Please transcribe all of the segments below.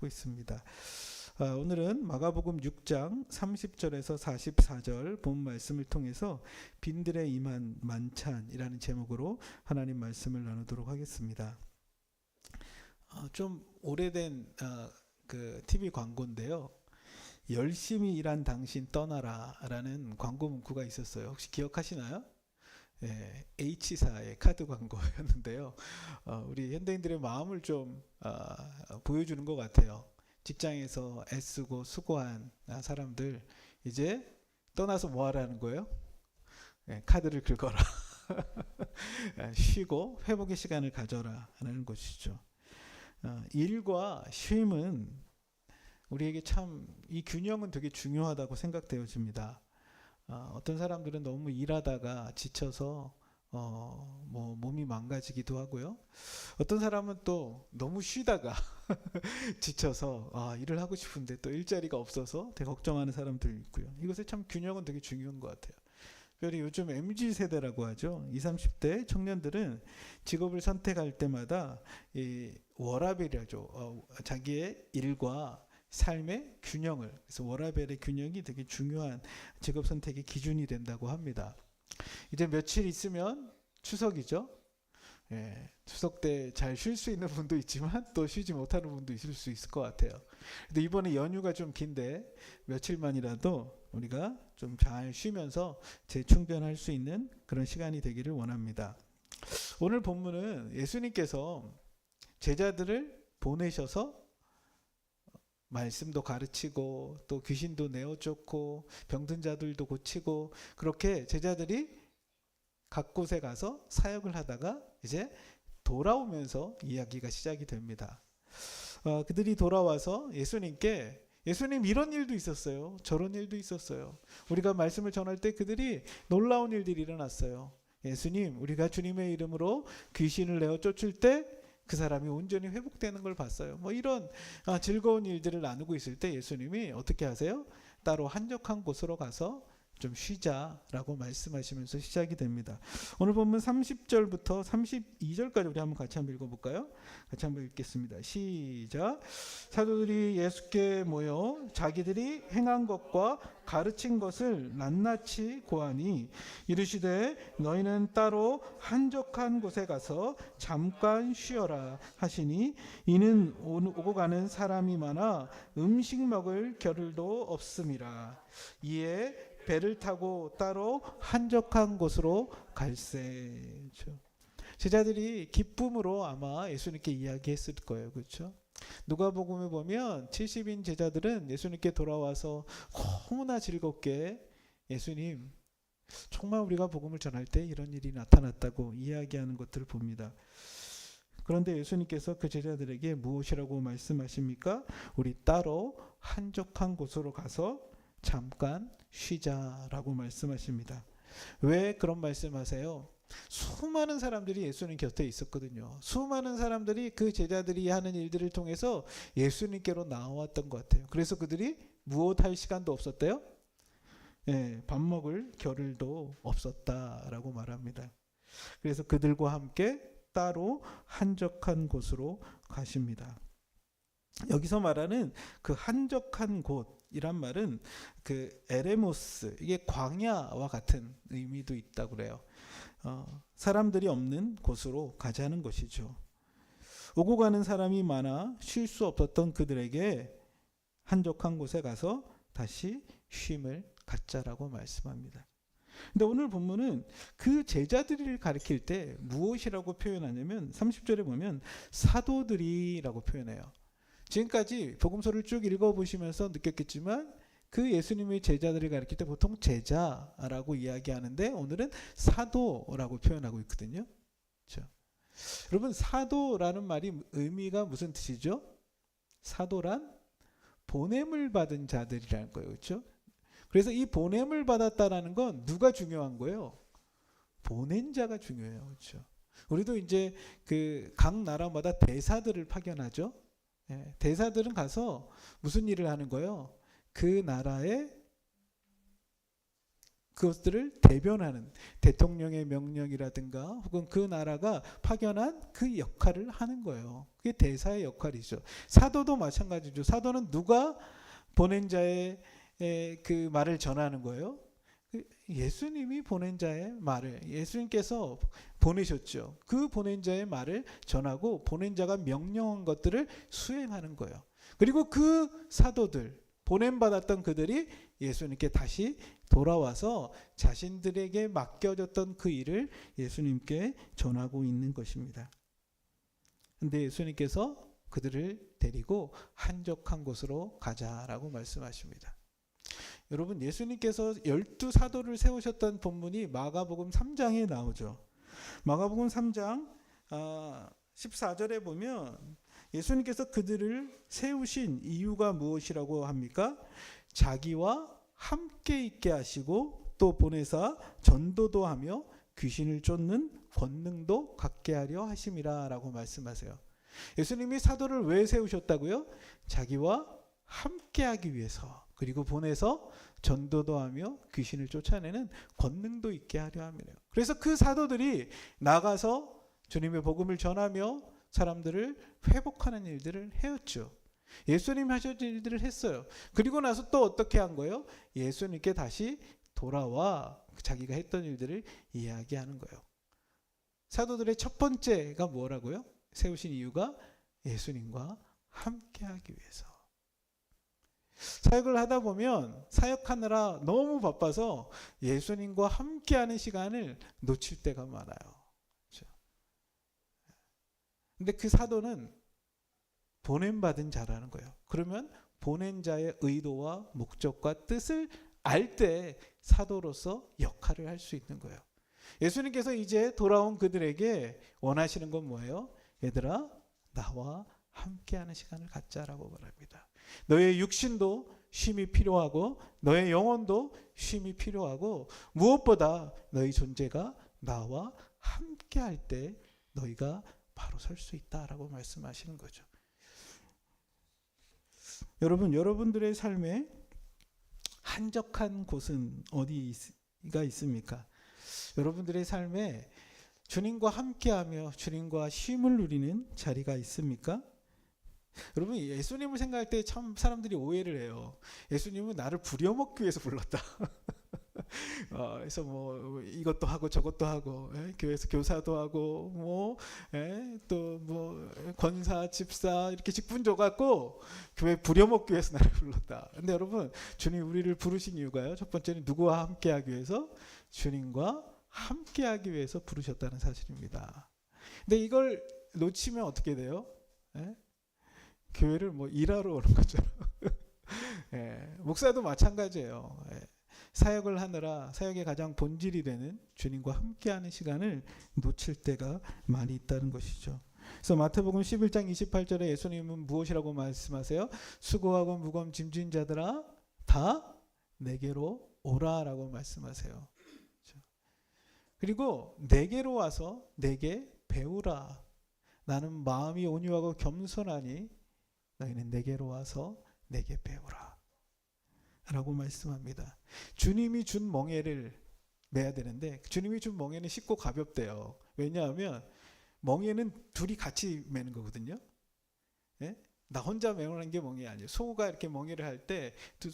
하고 있습니다. 오늘은 마가복음 6장 30절에서 44절 본 말씀을 통해서 빈들의 임한 만찬이라는 제목으로 하나님 말씀을 나누도록 하겠습니다. 좀 오래된 그 TV 광고인데요. 열심히 일한 당신 떠나라라는 광고 문구가 있었어요. 혹시 기억하시나요? 예, H사의 카드 광고였는데요. 우리 현대인들의 마음을 좀 보여주는 것 같아요. 직장에서 애쓰고 수고한 사람들 이제 떠나서 뭐 하라는 거예요? 예, 카드를 긁어라. 쉬고 회복의 시간을 가져라 하는 것이죠. 일과 쉼은 우리에게 참 이 균형은 되게 중요하다고 생각되어집니다. 어떤 사람들은 너무 일하다가 지쳐서 몸이 망가지기도 하고요. 어떤 사람은 또 너무 쉬다가 지쳐서 일을 하고 싶은데 또 일자리가 없어서 되게 걱정하는 사람도 있고요. 이것의 참 균형은 되게 중요한 것 같아요. 특별히 요즘 MZ 세대라고 하죠. 20, 30대 청년들은 직업을 선택할 때마다 이 워라밸이죠. 자기의 일과 삶의 균형을, 그래서 워라밸의 균형이 되게 중요한 직업 선택의 기준이 된다고 합니다. 이제 며칠 있으면 추석이죠. 예, 추석 때 잘 쉴 수 있는 분도 있지만 또 쉬지 못하는 분도 있을 수 있을 것 같아요. 근데 이번에 연휴가 좀 긴데 며칠만이라도 우리가 좀 잘 쉬면서 재충전할 수 있는 그런 시간이 되기를 원합니다. 오늘 본문은 예수님께서 제자들을 보내셔서 말씀도 가르치고 또 귀신도 내어쫓고 병든 자들도 고치고 그렇게 제자들이 각 곳에 가서 사역을 하다가 이제 돌아오면서 이야기가 시작이 됩니다. 그들이 돌아와서 예수님께 예수님 이런 일도 있었어요. 저런 일도 있었어요. 우리가 말씀을 전할 때 그들이 놀라운 일들이 일어났어요. 예수님 우리가 주님의 이름으로 귀신을 내어 쫓을 때 그 사람이 온전히 회복되는 걸 봤어요. 이런 즐거운 일들을 나누고 있을 때 예수님이 어떻게 하세요? 따로 한적한 곳으로 가서 좀 쉬자라고 말씀하시면서 시작이 됩니다. 오늘 본문 30절부터 32절까지 우리 한번 같이 한번 읽어볼까요? 같이 한번 읽겠습니다. 시작. 사도들이 예수께 모여 자기들이 행한 것과 가르친 것을 낱낱이 고하니 이르시되 너희는 따로 한적한 곳에 가서 잠깐 쉬어라 하시니 이는 오고 가는 사람이 많아 음식 먹을 겨를도 없음이라. 이에 배를 타고 따로 한적한 곳으로 갈세. 제자들이 기쁨으로 아마 예수님께 이야기했을 거예요. 그렇죠? 누가복음에 보면 70인 제자들은 예수님께 돌아와서 너무나 즐겁게 예수님 정말 우리가 복음을 전할 때 이런 일이 나타났다고 이야기하는 것들을 봅니다. 그런데 예수님께서 그 제자들에게 무엇이라고 말씀하십니까? 우리 따로 한적한 곳으로 가서 잠깐 쉬자라고 말씀하십니다. 왜 그런 말씀하세요? 수많은 사람들이 예수님 곁에 있었거든요. 수많은 사람들이 그 제자들이 하는 일들을 통해서 예수님께로 나왔던 것 같아요. 그래서 그들이 무엇할 시간도 없었대요? 예, 밥 먹을 겨를도 없었다라고 말합니다. 그래서 그들과 함께 따로 한적한 곳으로 가십니다. 여기서 말하는 그 한적한 곳이란 말은 그 에레모스, 이게 광야와 같은 의미도 있다고 그래요. 사람들이 없는 곳으로 가자는 것이죠. 오고 가는 사람이 많아 쉴 수 없었던 그들에게 한적한 곳에 가서 다시 쉼을 갖자라고 말씀합니다. 근데 오늘 본문은 그 제자들을 가리킬 때 무엇이라고 표현하냐면 30절에 보면 사도들이라고 표현해요. 지금까지 복음서를 쭉 읽어보시면서 느꼈겠지만 그 예수님의 제자들을 가리킬 때 보통 제자라고 이야기하는데 오늘은 사도라고 표현하고 있거든요. 그렇죠? 여러분 사도라는 말이 의미가 무슨 뜻이죠? 사도란 보냄을 받은 자들이라는 거예요. 그렇죠? 그래서 이 보냄을 받았다라는 건 누가 중요한 거예요? 보낸 자가 중요해요. 그렇죠? 우리도 이제 그 각 나라마다 대사들을 파견하죠. 예, 대사들은 가서 무슨 일을 하는 거예요? 그 나라의 그것들을 대변하는 대통령의 명령이라든가 혹은 그 나라가 파견한 그 역할을 하는 거예요. 그게 대사의 역할이죠. 사도도 마찬가지죠. 사도는 누가 보낸 자의 그 말을 전하는 거예요? 예수님이 보낸 자의 말을, 예수님께서 보내셨죠. 그 보낸 자의 말을 전하고 보낸 자가 명령한 것들을 수행하는 거예요. 그리고 그 사도들, 보냄받았던 그들이 예수님께 다시 돌아와서 자신들에게 맡겨졌던 그 일을 예수님께 전하고 있는 것입니다. 근데 예수님께서 그들을 데리고 한적한 곳으로 가자라고 말씀하십니다. 여러분, 예수님께서 12사도를 세우셨던 본문이 마가복음 3장에 나오죠. 마가복음 3장 14절에 보면 예수님께서 그들을 세우신 이유가 무엇이라고 합니까? 자기와 함께 있게 하시고 또 보내사 전도도 하며 귀신을 쫓는 권능도 갖게 하려 하심이라 라고 말씀하세요. 예수님이 사도를 왜 세우셨다고요? 자기와 함께 하기 위해서, 그리고 보내서 전도도 하며 귀신을 쫓아내는 권능도 있게 하려 함이래요. 그래서 그 사도들이 나가서 주님의 복음을 전하며 사람들을 회복하는 일들을 해왔죠. 예수님 하셨던 일들을 했어요. 그리고 나서 또 어떻게 한 거예요? 예수님께 다시 돌아와 자기가 했던 일들을 이야기하는 거예요. 사도들의 첫 번째가 뭐라고요? 세우신 이유가 예수님과 함께하기 위해서. 사역을 하다 보면 사역하느라 너무 바빠서 예수님과 함께하는 시간을 놓칠 때가 많아요. 근데 그 사도는 보냄받은 자라는 거예요. 그러면 보낸 자의 의도와 목적과 뜻을 알 때 사도로서 역할을 할 수 있는 거예요. 예수님께서 이제 돌아온 그들에게 원하시는 건 뭐예요? 얘들아, 나와 함께하는 시간을 갖자라고 말합니다. 너의 육신도 쉼이 필요하고 너의 영혼도 쉼이 필요하고 무엇보다 너희 존재가 나와 함께할 때 너희가 바로 설 수 있다라고 말씀하시는 거죠. 여러분, 여러분들의 삶에 한적한 곳은 어디가 있습니까? 여러분들의 삶에 주님과 함께하며 주님과 쉼을 누리는 자리가 있습니까? 여러분, 예수님을 생각할 때 참 사람들이 오해를 해요. 예수님은 나를 부려먹기 위해서 불렀다. 그래서 뭐 이것도 하고 저것도 하고, 교회에서 교사도 하고, 또 뭐 권사, 집사 이렇게 직분 줘갖고 교회 부려먹기 위해서 나를 불렀다. 근데 여러분, 주님 우리를 부르신 이유가요. 첫 번째는 누구와 함께하기 위해서? 주님과 함께하기 위해서 부르셨다는 사실입니다. 근데 이걸 놓치면 어떻게 돼요? 교회를 뭐 일하러 오는 것처럼. 목사도 마찬가지예요. 사역을 하느라 사역의 가장 본질이 되는 주님과 함께하는 시간을 놓칠 때가 많이 있다는 것이죠. 그래서 마태복음 11장 28절에 예수님은 무엇이라고 말씀하세요? 수고하고 무거운 짐진 자들아 다 내게로 오라라고 말씀하세요. 그리고 내게로 와서 내게 배우라. 나는 마음이 온유하고 겸손하니 너희는 내게로 와서 내게 배우라 라고 말씀합니다. 주님이 준 멍에를 매야 되는데 주님이 준 멍에는 쉽고 가볍대요. 왜냐하면 멍에는 둘이 같이 매는 거거든요. 나 혼자 매는 게 멍에 아니에요. 소가 이렇게 멍에를 할 때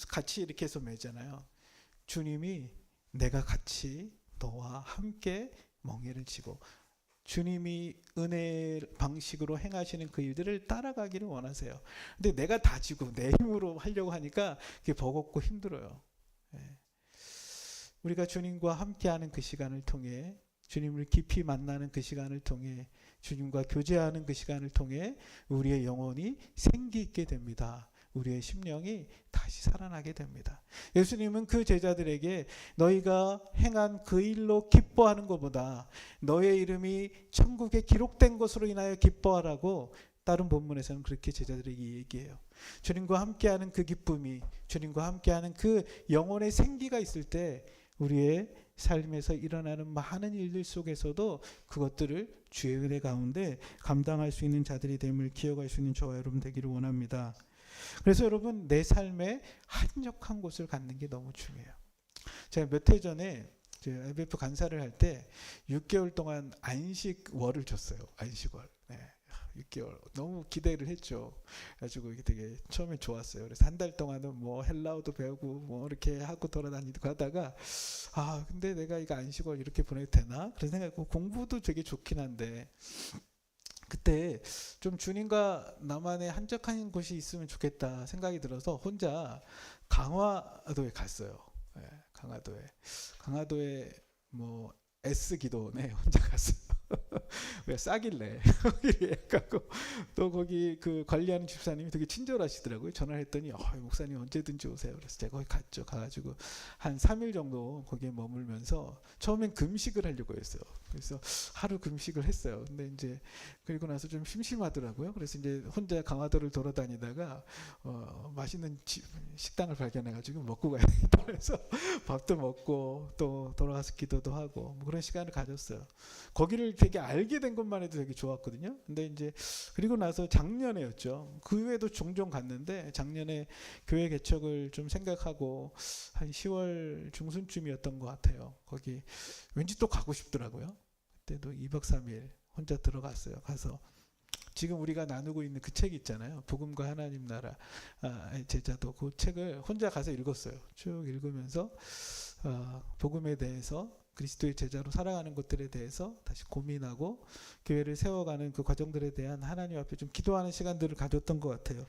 같이 이렇게 해서 매잖아요. 주님이 내가 같이 너와 함께 멍에를 지고 주님이 은혜 방식으로 행하시는 그 일들을 따라가기를 원하세요. 근데 내가 다 지고 내 힘으로 하려고 하니까 그게 버겁고 힘들어요. 우리가 주님과 함께하는 그 시간을 통해, 주님을 깊이 만나는 그 시간을 통해, 주님과 교제하는 그 시간을 통해 우리의 영혼이 생기 있게 됩니다. 우리의 심령이 다시 살아나게 됩니다. 예수님은 그 제자들에게 너희가 행한 그 일로 기뻐하는 것보다 너의 이름이 천국에 기록된 것으로 인하여 기뻐하라고 다른 본문에서는 그렇게 제자들에게 얘기해요. 주님과 함께하는 그 기쁨이, 주님과 함께하는 그 영혼의 생기가 있을 때 우리의 삶에서 일어나는 많은 일들 속에서도 그것들을 주의 은혜 가운데 감당할 수 있는 자들이 됨을 기억할 수 있는 저와 여러분 되기를 원합니다. 그래서 여러분, 내 삶에 한적한 곳을 갖는 게 너무 중요해요. 제가 몇 해 전에 IMF 간사를 할 때 6개월 동안 안식월을 줬어요. 안식월. 네. 6개월 너무 기대를 했죠. 그래가지고 이게 되게 처음에 좋았어요. 그래서 한 달 동안은 뭐 헬라어도 배우고 뭐 이렇게 하고 돌아다니고 하다가 근데 내가 이거 안식월 이렇게 보내도 되나? 그런 생각하고 공부도 되게 좋긴 한데 그때 좀 주님과 나만의 한적한 곳이 있으면 좋겠다 생각이 들어서 혼자 강화도에 갔어요. 네, 강화도에 뭐 S 기도원에 혼자 갔어요. 왜 싸길래 거기 예약하고 또 거기 그 관리하는 집사님이 되게 친절하시더라고요. 전화를 했더니 목사님 언제든지 오세요. 그래서 제가 거기 갔죠. 가가지고 한 3일 정도 거기에 머물면서 처음엔 금식을 하려고 했어요. 그래서 하루 금식을 했어요. 근데 이제 그리고 나서 좀 심심하더라고요. 그래서 이제 혼자 강화도를 돌아다니다가 맛있는 식당을 발견해가지고 먹고 가야겠다. 그래서 밥도 먹고 또 돌아가서 기도도 하고 뭐 그런 시간을 가졌어요. 거기를 되게 알게 된 것만 해도 되게 좋았거든요. 근데 이제 그리고 나서 작년에였죠. 그 외에도 종종 갔는데 작년에 교회 개척을 좀 생각하고 한 10월 중순쯤이었던 것 같아요. 거기 왠지 또 가고 싶더라고요. 그때도 2박 3일 혼자 들어갔어요. 가서 지금 우리가 나누고 있는 그 책 있잖아요. 복음과 하나님 나라 제자도 그 책을 혼자 가서 읽었어요. 쭉 읽으면서 복음에 대해서 그리스도의 제자로 살아가는 것들에 대해서 다시 고민하고 교회를 세워가는 그 과정들에 대한 하나님 앞에 좀 기도하는 시간들을 가졌던 것 같아요.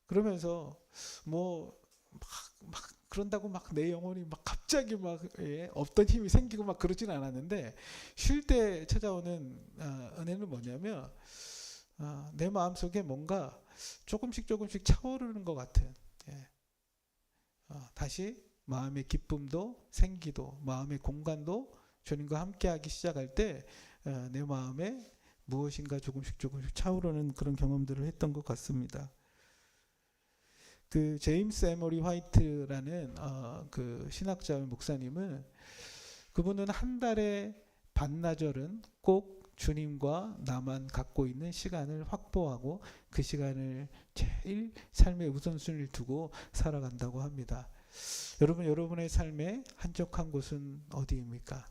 그러면서 뭐 막 그런다고 막 내 영혼이 막 갑자기 막 없던 힘이 생기고 막 그러진 않았는데 쉴 때 찾아오는 은혜는 뭐냐면 내 마음속에 뭔가 조금씩 차오르는 것 같은 다시 마음의 기쁨도 생기도 마음의 공간도 주님과 함께하기 시작할 때 내 마음에 무엇인가 조금씩 차오르는 그런 경험들을 했던 것 같습니다. 그 제임스 에머리 화이트라는 그 신학자 목사님은 그분은 한 달에 반나절은 꼭 주님과 나만 갖고 있는 시간을 확보하고 그 시간을 제일 삶의 우선순위를 두고 살아간다고 합니다. 여러분의 삶의 한적한 곳은 어디입니까?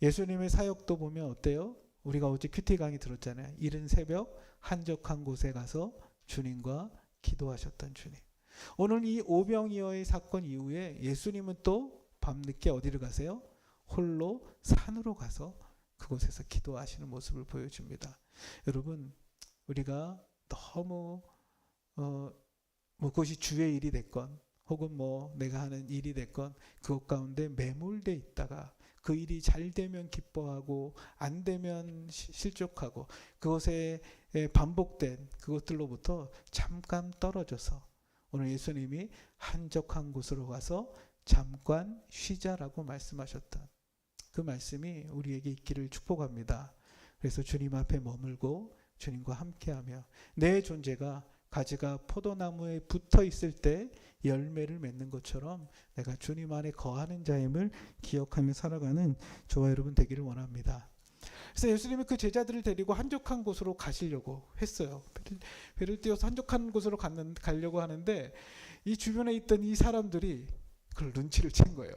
예수님의 사역도 보면 어때요? 우리가 어제 큐티 강의 들었잖아요. 이른 새벽 한적한 곳에 가서 주님과 기도하셨던 주님. 오늘 이 오병이어의 사건 이후에 예수님은 또 밤늦게 어디를 가세요? 홀로 산으로 가서 그곳에서 기도하시는 모습을 보여줍니다. 여러분, 우리가 너무 뭐 그것이 주의 일이 됐건 혹은 뭐 내가 하는 일이 됐건 그것 가운데 매몰돼 있다가 그 일이 잘 되면 기뻐하고 안 되면 실족하고 그것에 반복된 그것들로부터 잠깐 떨어져서 오늘 예수님이 한적한 곳으로 가서 잠깐 쉬자라고 말씀하셨던 그 말씀이 우리에게 있기를 축복합니다. 그래서 주님 앞에 머물고 주님과 함께하며 내 존재가 가지가 포도나무에 붙어 있을 때 열매를 맺는 것처럼 내가 주님 안에 거하는 자임을 기억하며 살아가는 저와 여러분 되기를 원합니다. 그래서 예수님이 그 제자들을 데리고 한적한 곳으로 가시려고 했어요. 배를 띄워서 한적한 곳으로 가려고 하는데 이 주변에 있던 이 사람들이 그걸 눈치를 챈 거예요.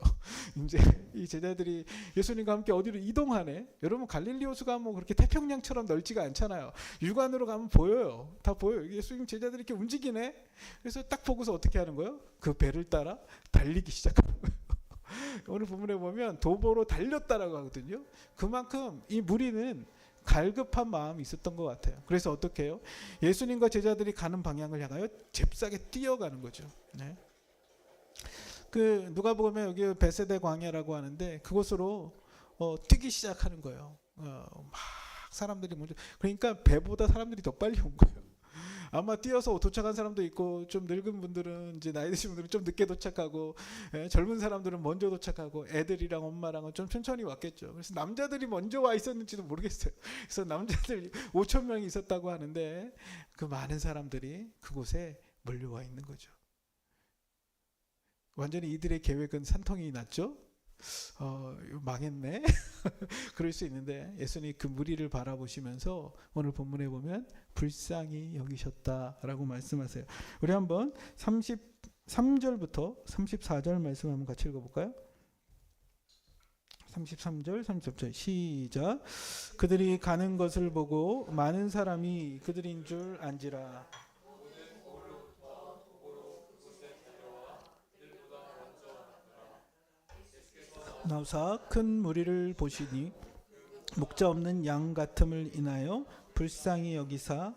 이제 이 제자들이 예수님과 함께 어디로 이동하네. 여러분 갈릴리 호수가 뭐 그렇게 태평양처럼 넓지가 않잖아요. 육안으로 가면 보여요. 다 보여요. 예수님 제자들이 이렇게 움직이네. 그래서 딱 보고서 어떻게 하는 거예요? 그 배를 따라 달리기 시작하는 거예요. 오늘 본문에 보면 도보로 달렸다라고 하거든요. 그만큼 이 무리는 갈급한 마음이 있었던 것 같아요. 그래서 어떻게 해요? 예수님과 제자들이 가는 방향을 향하여 잽싸게 뛰어가는 거죠. 네. 그 누가 보면 여기 베세대 광야라고 하는데 그곳으로 뛰기 시작하는 거예요. 막 사람들이 먼저 그러니까 배보다 사람들이 더 빨리 온 거예요. 아마 뛰어서 도착한 사람도 있고 좀 늙은 분들은 이제 나이 드신 분들은 좀 늦게 도착하고 젊은 사람들은 먼저 도착하고 애들이랑 엄마랑은 좀 천천히 왔겠죠. 그래서 남자들이 먼저 와 있었는지도 모르겠어요. 그래서 남자들 5천 명이 있었다고 하는데 그 많은 사람들이 그곳에 몰려와 있는 거죠. 완전히 이들의 계획은 산통이 났죠. 망했네. 그럴 수 있는데 예수님이 그 무리를 바라보시면서 오늘 본문에 보면 불쌍히 여기셨다라고 말씀하세요. 우리 한번 3절부터 34절 말씀 한번 같이 읽어볼까요? 33절, 34절 시작. 그들이 가는 것을 보고 많은 사람이 그들인 줄 안지라. 나우사 큰 무리를 보시니 목자 없는 양 같음을 인하여 불쌍히 여기사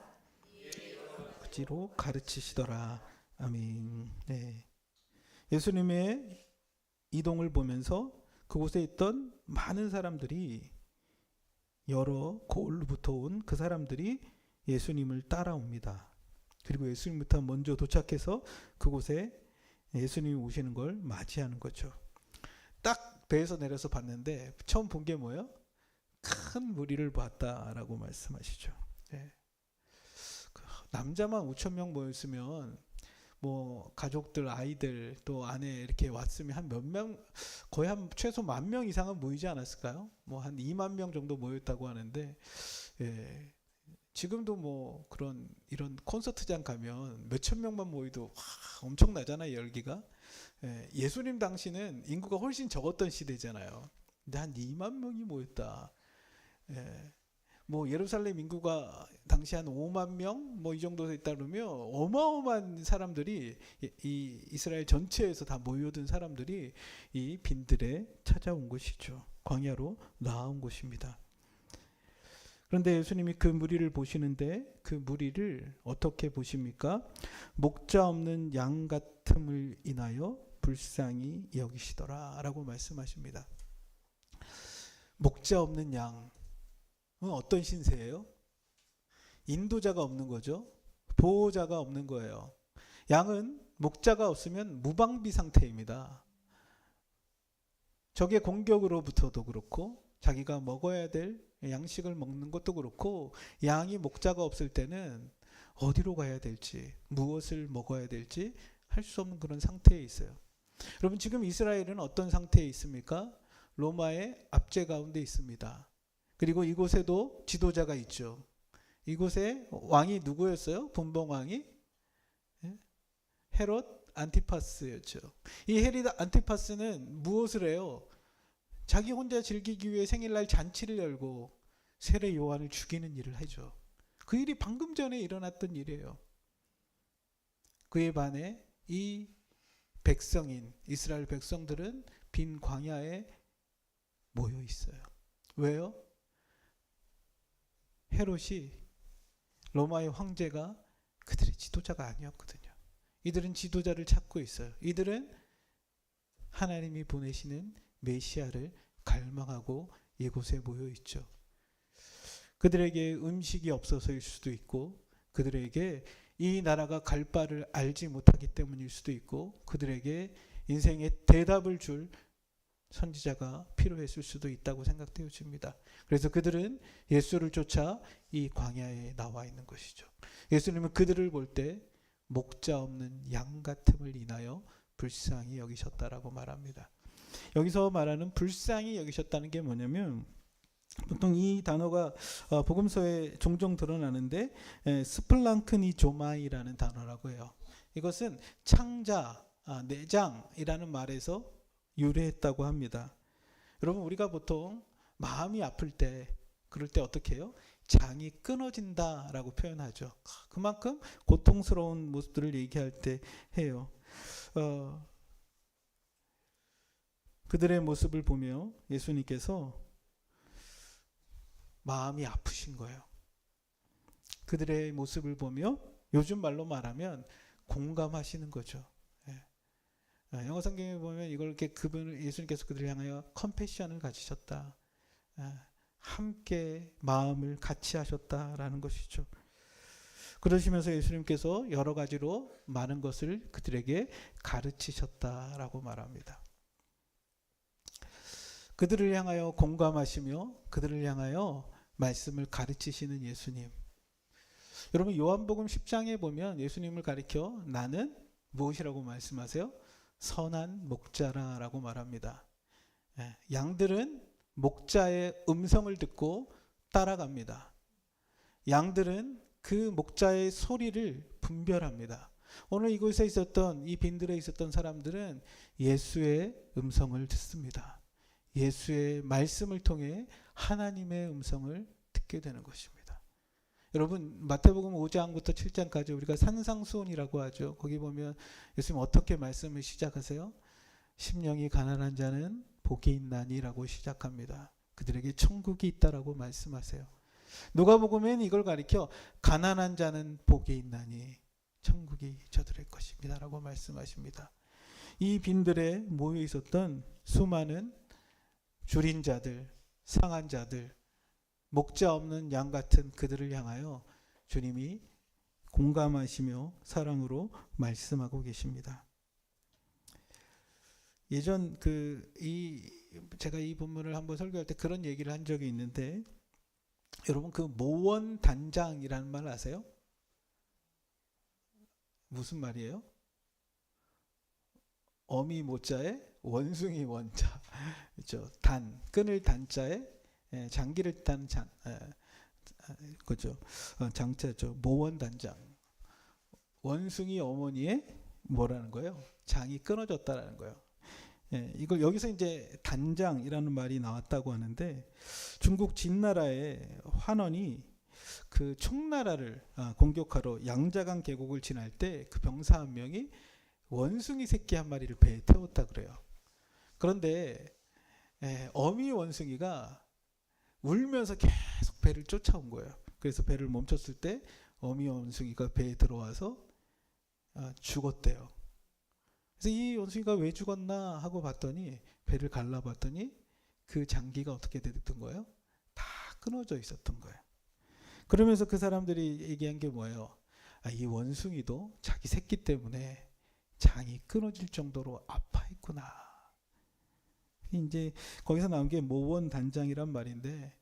그지로 가르치시더라. 아멘. 네. 예수님의 이동을 보면서 그곳에 있던 많은 사람들이, 여러 고을로부터 온 그 사람들이 예수님을 따라옵니다. 그리고 예수님부터 먼저 도착해서 그곳에 예수님이 오시는 걸 맞이하는 거죠. 딱 배에서 내려서 봤는데 처음 본 게 뭐예요? 큰 무리를 봤다라고 말씀하시죠. 네. 남자만 5,000명 모였으면 뭐 가족들, 아이들 또 아내 이렇게 왔으면 한 몇 명, 거의 한 최소 10,000명 이상은 모이지 않았을까요? 뭐 한 20,000명 정도 모였다고 하는데, 예. 지금도 뭐 그런 이런 콘서트장 가면 몇천 명만 모여도 엄청나잖아요, 열기가. 예. 예수님 당시는 인구가 훨씬 적었던 시대잖아요. 근데 한 2만 명이 모였다. 예. 뭐 예루살렘 인구가 당시 한 5만 명 뭐 이 정도 됐다 그러면 어마어마한 사람들이, 이 이스라엘 전체에서 다 모여든 사람들이 이 빈들에 찾아온 것이죠. 광야로 나아온 곳입니다. 그런데 예수님이 그 무리를 보시는데 그 무리를 어떻게 보십니까? 목자 없는 양 같음을 인하여 불쌍히 여기시더라 라고 말씀하십니다. 목자 없는 양, 어떤 신세예요? 인도자가 없는 거죠. 보호자가 없는 거예요. 양은 목자가 없으면 무방비 상태입니다. 적의 공격으로부터도 그렇고 자기가 먹어야 될 양식을 먹는 것도 그렇고, 양이 목자가 없을 때는 어디로 가야 될지, 무엇을 먹어야 될지 할 수 없는 그런 상태에 있어요. 여러분, 지금 이스라엘은 어떤 상태에 있습니까? 로마의 압제 가운데 있습니다. 그리고 이곳에도 지도자가 있죠. 이곳에 왕이 누구였어요? 분봉왕이 헤롯 안티파스였죠. 이 헤롯 안티파스는 무엇을 해요? 자기 혼자 즐기기 위해 생일날 잔치를 열고 세례 요한을 죽이는 일을 하죠. 그 일이 방금 전에 일어났던 일이에요. 그에 반해 이 백성인 이스라엘 백성들은 빈 광야에 모여 있어요. 왜요? 헤롯이, 로마의 황제가 그들의 지도자가 아니었거든요. 이들은 지도자를 찾고 있어요. 이들은 하나님이 보내시는 메시아를 갈망하고 이곳에 모여 있죠. 그들에게 음식이 없어서일 수도 있고, 그들에게 이 나라가 갈 바를 알지 못하기 때문일 수도 있고, 그들에게 인생의 대답을 줄 선지자가 필요했을 수도 있다고 생각되어집니다. 그래서 그들은 예수를 쫓아 이 광야에 나와 있는 것이죠. 예수님은 그들을 볼 때 목자 없는 양 같음을 인하여 불쌍히 여기셨다라고 말합니다. 여기서 말하는 불쌍히 여기셨다는 게 뭐냐면, 보통 이 단어가 복음서에 종종 드러나는데 스플랑크니조마이라는 단어라고 해요. 이것은 창자, 내장이라는 말에서 유래했다고 합니다. 여러분, 우리가 보통 마음이 아플 때, 그럴 때 어떻게 해요? 장이 끊어진다라고 표현하죠. 그만큼 고통스러운 모습들을 얘기할 때 해요. 그들의 모습을 보며 예수님께서 마음이 아프신 거예요. 그들의 모습을 보며 요즘 말로 말하면 공감하시는 거죠. 영어 성경에 보면 이걸 이렇게 예수님께서 그들을 향하여 컴패션을 가지셨다, 함께 마음을 같이 하셨다라는 것이죠. 그러시면서 예수님께서 여러 가지로 많은 것을 그들에게 가르치셨다라고 말합니다. 그들을 향하여 공감하시며 그들을 향하여 말씀을 가르치시는 예수님. 여러분, 요한복음 10장에 보면 예수님을 가리켜 나는 무엇이라고 말씀하세요? 선한 목자라라고 말합니다. 양들은 목자의 음성을 듣고 따라갑니다. 양들은 그 목자의 소리를 분별합니다. 오늘 이곳에 있었던 이 빈들에 있었던 사람들은 예수의 음성을 듣습니다. 예수의 말씀을 통해 하나님의 음성을 듣게 되는 것입니다. 여러분 마태복음 5장부터 7장까지 우리가 산상수훈이라고 하죠. 거기 보면 예수님 어떻게 말씀을 시작하세요? 심령이 가난한 자는 복이 있나니라고 시작합니다. 그들에게 천국이 있다라고 말씀하세요. 누가복음엔 이걸 가리켜 가난한 자는 복이 있나니 천국이 저들의 것입니다 라고 말씀하십니다. 이 빈들에 모여 있었던 수많은 줄인 자들, 상한 자들, 목자 없는 양 같은 그들을 향하여 주님이 공감하시며 사랑으로 말씀하고 계십니다. 예전 제가 이 본문을 한번 설교할 때 그런 얘기를 한 적이 있는데, 여러분 그 모원단장이라는 말 아세요? 무슨 말이에요? 어미 모자에 원숭이 원자, 그렇죠? 단, 끈을 단자에 장기를 딴 장, 그죠? 장자죠. 모원단장. 원숭이 어머니의 뭐라는 거예요? 장이 끊어졌다라는 거예요. 이걸 여기서 이제 단장이라는 말이 나왔다고 하는데, 중국 진나라의 환원이 그 총나라를 공격하러 양자강 계곡을 지날 때 그 병사 한 명이 원숭이 새끼 한 마리를 배에 태웠다 그래요. 그런데 어미 원숭이가 울면서 계속 배를 쫓아온 거예요. 그래서 배를 멈췄을 때 어미 원숭이가 배에 들어와서 죽었대요. 그래서 이 원숭이가 왜 죽었나 하고 봤더니, 배를 갈라봤더니 그 장기가 어떻게 됐던 거예요? 다 끊어져 있었던 거예요. 그러면서 그 사람들이 얘기한 게 뭐예요? 이 원숭이도 자기 새끼 때문에 장이 끊어질 정도로 아파했구나. 이제 거기서 나온 게 모원단장이란 말인데,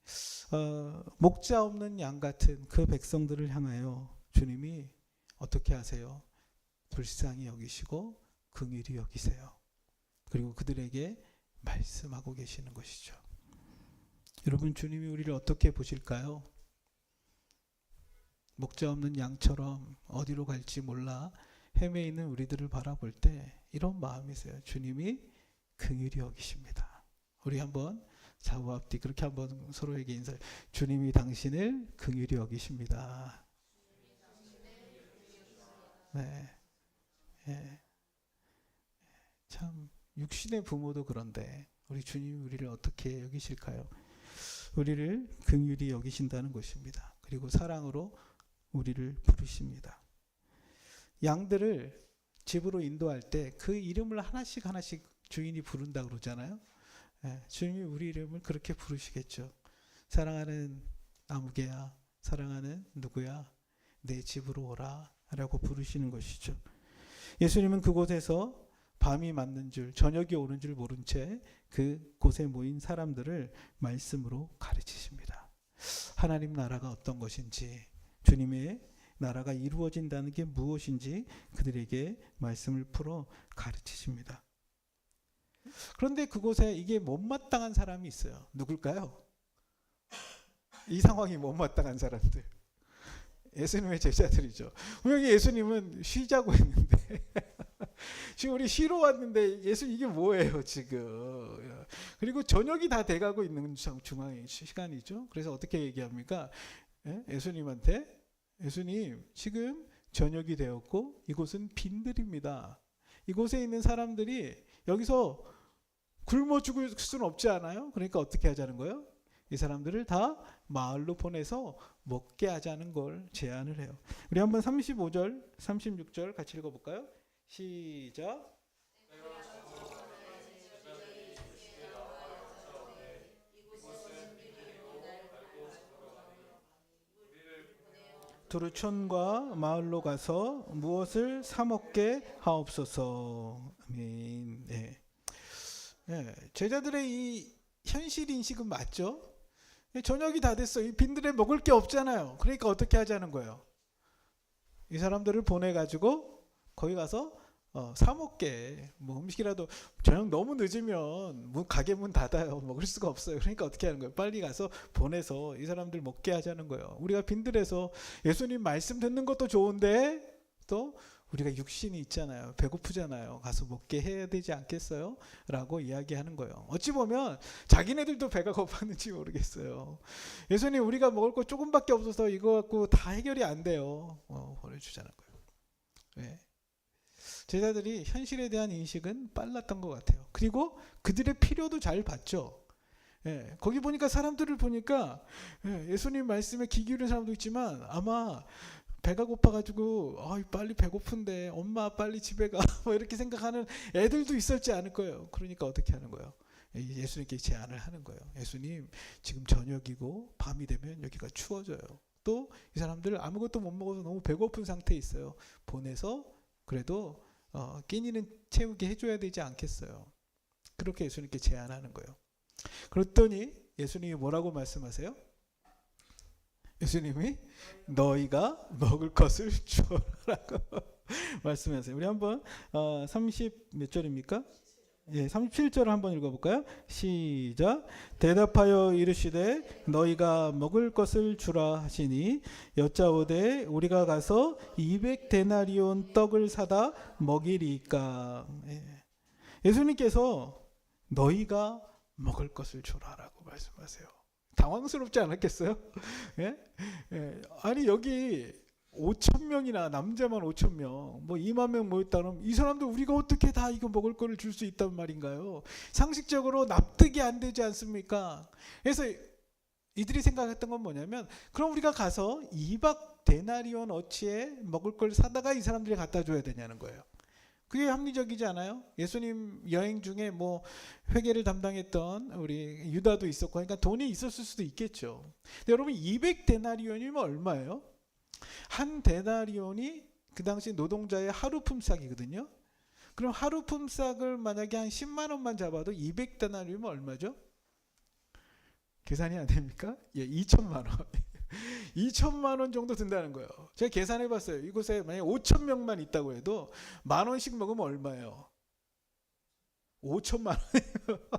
목자 없는 양 같은 그 백성들을 향하여 주님이 어떻게 하세요? 불쌍히 여기시고 긍휼히 여기세요. 그리고 그들에게 말씀하고 계시는 것이죠. 여러분, 주님이 우리를 어떻게 보실까요? 목자 없는 양처럼 어디로 갈지 몰라 헤매이는 우리들을 바라볼 때 이런 마음이세요. 주님이 긍휼히 여기십니다. 우리 한번 좌우 앞뒤 그렇게 한번 서로에게 인사해. 주님이 당신을 긍휼히 여기십니다. 네. 네. 참 육신의 부모도 그런데 우리 주님이 우리를 어떻게 여기실까요? 우리를 긍휼히 여기신다는 것입니다. 그리고 사랑으로 우리를 부르십니다. 양들을 집으로 인도할 때 그 이름을 하나씩 하나씩 주인이 부른다 그러잖아요. 주님이 우리 이름을 그렇게 부르시겠죠. 사랑하는 아무개야, 사랑하는 누구야, 내 집으로 오라 라고 부르시는 것이죠. 예수님은 그곳에서 밤이 맞는 줄, 저녁이 오는 줄 모른 채 그곳에 모인 사람들을 말씀으로 가르치십니다. 하나님 나라가 어떤 것인지, 주님의 나라가 이루어진다는 게 무엇인지 그들에게 말씀을 풀어 가르치십니다. 그런데 그곳에 이게 못마땅한 사람이 있어요. 누굴까요? 이 상황이 못마땅한 사람들. 예수님의 제자들이죠. 분명히 예수님은 쉬자고 했는데 지금 우리 쉬러 왔는데 예수 이게 뭐예요 지금. 그리고 저녁이 다 돼가고 있는 중앙의 시간이죠. 그래서 어떻게 얘기합니까? 예수님한테, 예수님 지금 저녁이 되었고 이곳은 빈들입니다. 이곳에 있는 사람들이 여기서 굶어 죽을 수는 없지 않아요? 그러니까 어떻게 하자는 거예요? 이 사람들을 다 마을로 보내서 먹게 하자는 걸 제안을 해요. 우리 한번 35절, 36절 같이 읽어볼까요? 시작. 두루촌과 마을로 가서 무엇을 사 먹게 하옵소서. 아멘. 네. 네. 제자들의 이 현실 인식은 맞죠? 저녁이 다 됐어. 이 빈들에 먹을 게 없잖아요. 그러니까 어떻게 하자는 거예요? 이 사람들을 보내가지고 거기 가서 사 먹게, 뭐 음식이라도. 저녁 너무 늦으면 가게 문 닫아요. 먹을 수가 없어요. 그러니까 어떻게 하는 거예요? 빨리 가서 보내서 이 사람들 먹게 하자는 거예요. 우리가 빈들에서 예수님 말씀 듣는 것도 좋은데 또 우리가 육신이 있잖아요. 배고프잖아요. 가서 먹게 해야 되지 않겠어요? 라고 이야기하는 거예요. 어찌 보면 자기네들도 배가 고팠는지 모르겠어요. 예수님, 우리가 먹을 거 조금밖에 없어서 이거 갖고 다 해결이 안 돼요. 보내주자는 거예요. 네. 제자들이 현실에 대한 인식은 빨랐던 것 같아요. 그리고 그들의 필요도 잘 봤죠. 예, 거기 보니까 사람들을 보니까 예수님 말씀에 귀 기울인 사람도 있지만 아마 배가 고파가지고 빨리 배고픈데 엄마 빨리 집에 가 뭐 이렇게 생각하는 애들도 있었지 않을 거예요. 그러니까 어떻게 하는 거예요? 예수님께 제안을 하는 거예요. 예수님, 지금 저녁이고 밤이 되면 여기가 추워져요. 또 이 사람들 아무것도 못 먹어서 너무 배고픈 상태에 있어요. 보내서 그래도 끼니는 채우게 해줘야 되지 않겠어요? 그렇게 예수님께 제안하는 거예요. 그랬더니 예수님이 뭐라고 말씀하세요? 예수님이 너희가 먹을 것을 주라고 말씀하세요. 우리 한번 30 몇 절입니까? 예, 37절을 한번 읽어볼까요? 시작. 대답하여 이르시되 너희가 먹을 것을 주라 하시니 여짜오되 우리가 가서 200데나리온 떡을 사다 먹이리까. 예수님께서 너희가 먹을 것을 주라라고 말씀하세요. 당황스럽지 않았겠어요? 예? 예. 아니 여기 5,000명이나 남자만 5,000명 뭐 2만 명 모였다 그러면 이 사람들 우리가 어떻게 다 이거 먹을 거를 줄 수 있단 말인가요? 상식적으로 납득이 안 되지 않습니까? 그래서 이들이 생각했던 건 뭐냐면 그럼 우리가 가서 2박 데나리온 어치에 먹을 걸 사다가 이 사람들이 갖다 줘야 되냐는 거예요. 그게 합리적이지 않아요? 예수님 여행 중에 뭐 회계를 담당했던 우리 유다도 있었고 그러니까 돈이 있었을 수도 있겠죠. 근데 여러분 200데나리온이면 얼마예요? 한 데나리온이 그 당시 노동자의 하루 품삯이거든요. 그럼 하루 품삯을 만약에 한 10만 원만 잡아도 200데나리온이면 얼마죠? 계산이 안 됩니까? 예, 2천만 원. 2천만 원 정도 든다는 거예요. 제가 계산해 봤어요. 이곳에 만약 5천 명만 있다고 해도 만 원씩 먹으면 얼마예요? 5천만 원이에요.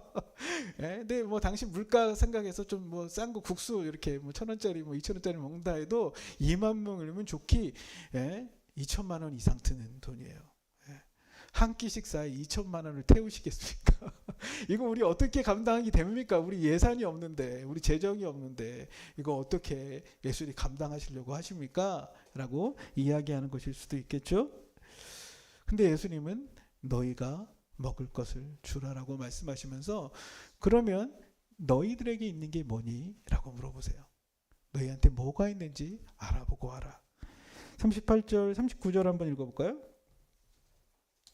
예, 근데 뭐 당시 물가 생각해서 좀 뭐 싼 거 국수 이렇게 뭐 1,000원짜리 뭐 2,000원짜리 먹는다 해도 2만 명이면 좋기 2천만 원 이상 드는 돈이에요. 한 끼 식사에 2천만 원을 태우시겠습니까? 이거 우리 어떻게 감당하게 됩니까? 우리 예산이 없는데, 우리 재정이 없는데 이거 어떻게 예수님이 감당하시려고 하십니까? 라고 이야기하는 것일 수도 있겠죠. 근데 예수님은 너희가 먹을 것을 주라라고 말씀하시면서 그러면 너희들에게 있는 게 뭐니? 라고 물어보세요. 너희한테 뭐가 있는지 알아보고 와라. 38절, 39절 한번 읽어볼까요?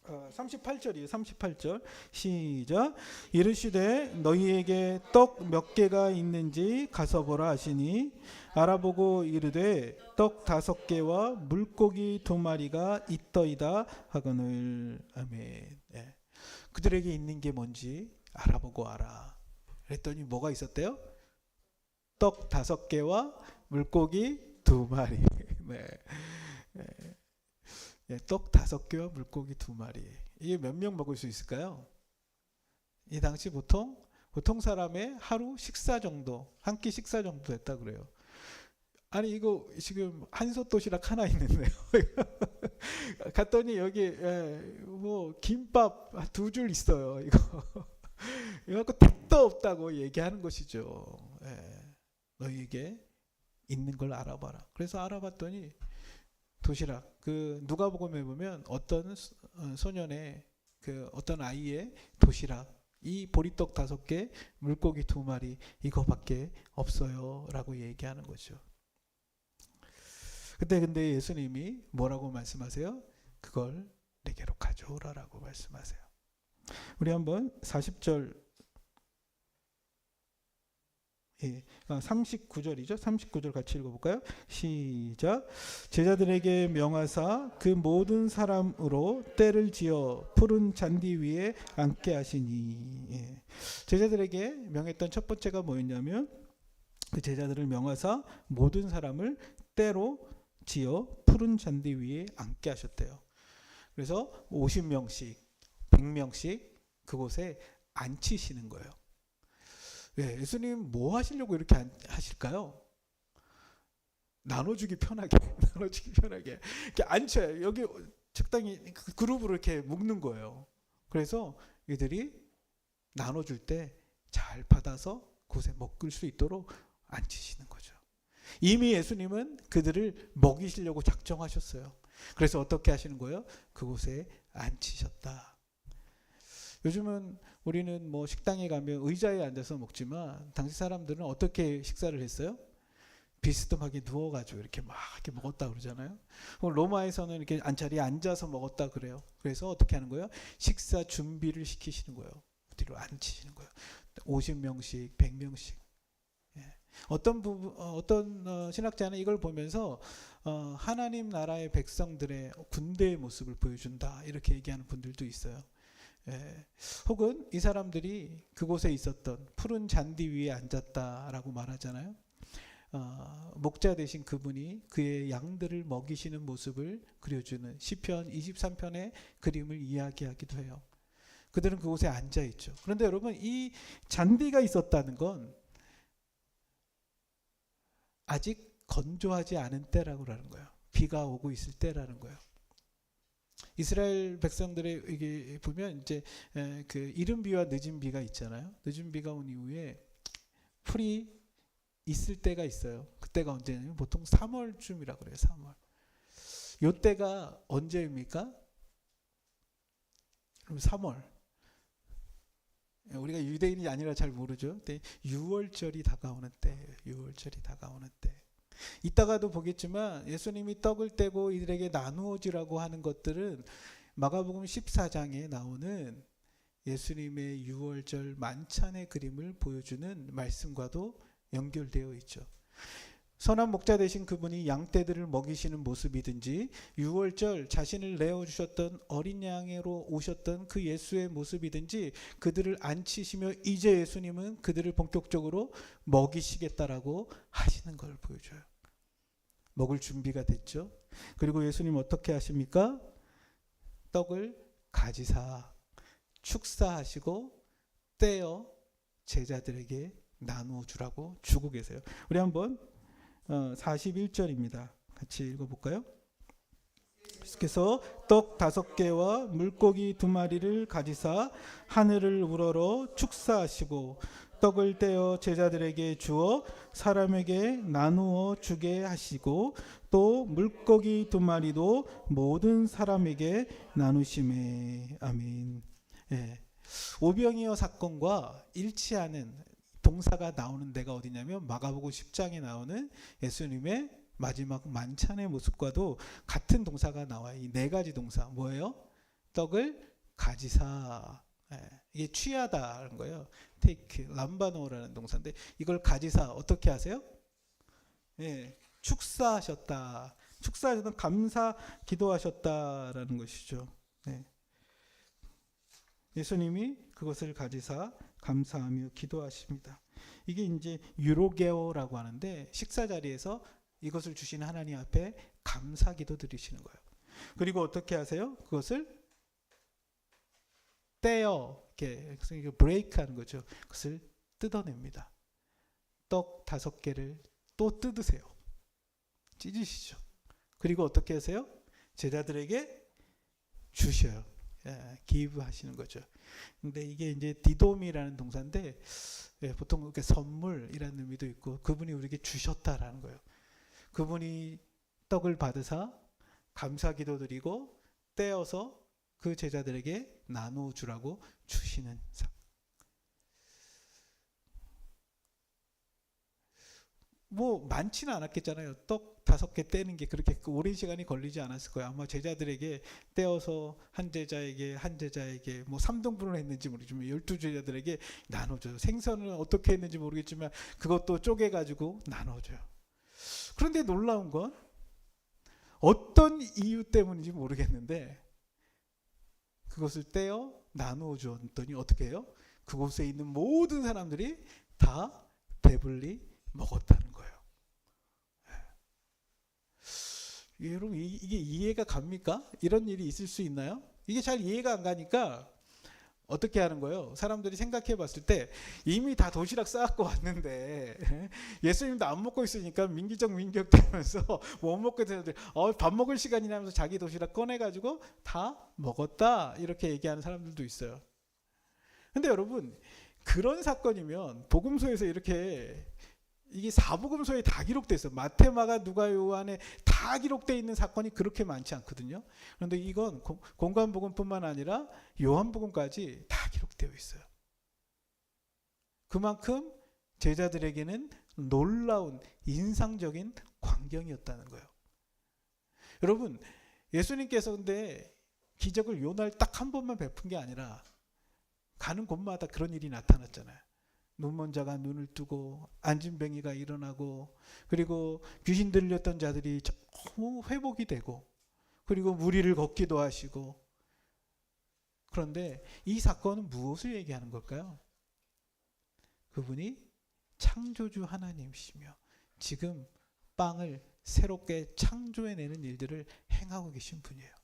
38절이에요. 38절 시작. 이르시되 너희에게 떡 몇 개가 있는지 가서 보라 하시니 알아보고 이르되 떡 5개와 물고기 2마리가 있더이다 하거늘. 아멘. 예. 그들에게 있는 게 뭔지 알아보고 와라. 그랬더니 뭐가 있었대요? 떡 5개와 물고기 2마리. 네. 예, 떡 5개와 물고기 2마리. 이게 몇 명 먹을 수 있을까요? 이 당시 보통 사람의 하루 식사 정도, 한 끼 식사 정도 됐다 그래요. 아니 이거 지금 한솥 도시락 하나 있는데요. 갔더니 여기 뭐 김밥 2줄 있어요. 이거 갖고 택도 없다고 얘기하는 것이죠. 너희에게 있는 걸 알아봐라. 그래서 알아봤더니 도시락, 그 누가복음에 보면 어떤 소년의 그 어떤 아이의 도시락, 이 보리떡 5개, 물고기 2마리 이거밖에 없어요라고 얘기하는 거죠. 그때 근데 예수님이 뭐라고 말씀하세요? 그걸 내게로 가져오라라고 말씀하세요. 우리 한번 40절 39절이죠. 39절 같이 읽어볼까요? 시작. 제자들에게 명하사 그 모든 사람으로 때를 지어 푸른 잔디 위에 앉게 하시니. 제자들에게 명했던 첫 번째가 뭐였냐면 그 제자들을 명하사 모든 사람을 때로 지어 푸른 잔디 위에 앉게 하셨대요. 그래서 50명씩 100명씩 그곳에 앉히시는 거예요. 예수님 뭐 하시려고 이렇게 하실까요? 나눠주기 편하게 이렇게 앉혀요. 여기 식당이 그룹으로 이렇게 묶는 거예요. 그래서 이들이 나눠줄 때 잘 받아서 그곳에 먹을 수 있도록 앉히시는 거죠. 이미 예수님은 그들을 먹이시려고 작정하셨어요. 그래서 어떻게 하시는 거예요? 그곳에 앉히셨다. 요즘은 우리는 뭐 식당에 가면 의자에 앉아서 먹지만 당시 사람들은 어떻게 식사를 했어요? 비스듬하게 누워가지고 이렇게 막 이렇게 먹었다 그러잖아요. 로마에서는 이렇게 자리에 앉아서 먹었다 그래요. 그래서 어떻게 하는 거예요? 식사 준비를 시키시는 거예요. 뒤로 앉히시는 거예요. 50명씩, 100명씩. 어떤 신학자는 이걸 보면서 하나님 나라의 백성들의 군대의 모습을 보여준다 이렇게 얘기하는 분들도 있어요. 혹은 이 사람들이 그곳에 있었던 푸른 잔디 위에 앉았다라고 말하잖아요. 목자 되신 그분이 그의 양들을 먹이시는 모습을 그려주는 시편 23편의 그림을 이야기하기도 해요. 그들은 그곳에 앉아 있죠. 그런데 여러분, 이 잔디가 있었다는 건 아직 건조하지 않은 때라고 하는 거예요. 비가 오고 있을 때라는 거예요. 이스라엘 백성들의 이게 보면 이제 그 이른 비와 늦은 비가 있잖아요. 늦은 비가 온 이후에 풀이 있을 때가 있어요. 그때가 언제냐면 보통 3월쯤이라 그래요. 3월. 요 때가 언제입니까? 3월. 우리가 유대인이 아니라 잘 모르죠. 근데 6월절이 다가오는 때예요. 6월절이 다가오는 때. 이따가도 보겠지만 예수님이 떡을 떼고 이들에게 나누어 주라고 하는 것들은 마가복음 14장에 나오는 예수님의 6월절 만찬의 그림을 보여주는 말씀과도 연결되어 있죠. 선한 목자 되신 그분이 양떼들을 먹이시는 모습이든지 6월절 자신을 내어주셨던 어린 양으로 오셨던 그 예수의 모습이든지 그들을 앉히시며 이제 예수님은 그들을 본격적으로 먹이시겠다라고 하시는 걸 보여줘요. 먹을 준비가 됐죠. 그리고 예수님 어떻게 하십니까? 떡을 가지사 축사하시고 떼어 제자들에게 나누어 주라고 주고 계세요. 우리 한번 41절입니다. 같이 읽어볼까요? 예수께서 떡 5개와 물고기 2마리를 가지사 하늘을 우러러 축사하시고 떡을 떼어 제자들에게 주어 사람에게 나누어 주게 하시고 또 물고기 2마리도 모든 사람에게 나누심에. 아멘. 오병이어 사건과 일치하는 동사가 나오는 데가 어디냐면 마가복음 10장에 나오는 예수님의 마지막 만찬의 모습과도 같은 동사가 나와요. 이 4가지 동사 뭐예요? 떡을 가지사, 이게 취하다는 거예요. take, 람바노라는 동사인데 이걸 가지사 어떻게 하세요? 축사하셨다. 축사하셨다, 감사 기도하셨다라는 것이죠. 예수님이 그것을 가지사 감사하며 기도하십니다. 이게 이제 유로게오라고 하는데 식사 자리에서 이것을 주신 하나님 앞에 감사 기도 드리시는 거예요. 그리고 어떻게 하세요? 그것을 떼어 이렇게 브레이크 하는 거죠. 그것을 뜯어냅니다. 떡 5개를 또 뜯으세요. 찢으시죠. 그리고 어떻게 하세요? 제자들에게 주셔요. give 하시는 거죠. 근데 이게 이제 디돔이라는 동사인데 보통 이렇게 선물이라는 의미도 있고 그분이 우리에게 주셨다라는 거예요. 그분이 떡을 받으사 감사 기도드리고 떼어서 그 제자들에게 나누어 주라고 주시는 상. 뭐 많지는 않았겠잖아요. 떡 5개 떼는 게 그렇게 오랜 시간이 걸리지 않았을 거예요. 아마 제자들에게 떼어서 한 제자에게 뭐 3등분을 했는지 모르지만 12제자들에게 나눠줘요. 생선은 어떻게 했는지 모르겠지만 그것도 쪼개가지고 나눠줘요. 그런데 놀라운 건 어떤 이유 때문인지 모르겠는데 그것을 떼어 나누어 주었더니 어떻게 해요? 그곳에 있는 모든 사람들이 다 배불리 먹었다는 거예요. 여러분 이게 이해가 갑니까? 이런 일이 있을 수 있나요? 이게 잘 이해가 안 가니까 어떻게 하는 거예요? 사람들이 생각해 봤을 때 이미 다 도시락 싸갖고 왔는데 예수님도 안 먹고 있으니까 민기적민격되면서 못 먹게 되는데 밥 먹을 시간이냐 하면서 자기 도시락 꺼내가지고 다 먹었다 이렇게 얘기하는 사람들도 있어요. 근데 여러분 그런 사건이면 복음서에서 이렇게 이게 사복음서에 다 기록돼 있어요. 마태, 마가, 누가, 요한에 다 기록돼 있는 사건이 그렇게 많지 않거든요. 그런데 이건 공관복음뿐만 아니라 요한복음까지 다 기록되어 있어요. 그만큼 제자들에게는 놀라운 인상적인 광경이었다는 거예요. 여러분 예수님께서 근데 기적을 요날 딱 한 번만 베푼 게 아니라 가는 곳마다 그런 일이 나타났잖아요. 눈먼 자가 눈을 뜨고 앉은 뱅이가 일어나고 그리고 귀신 들렸던 자들이 너무 회복이 되고 그리고 무리를 걷기도 하시고. 그런데 이 사건은 무엇을 얘기하는 걸까요? 그분이 창조주 하나님이시며 지금 빵을 새롭게 창조해내는 일들을 행하고 계신 분이에요.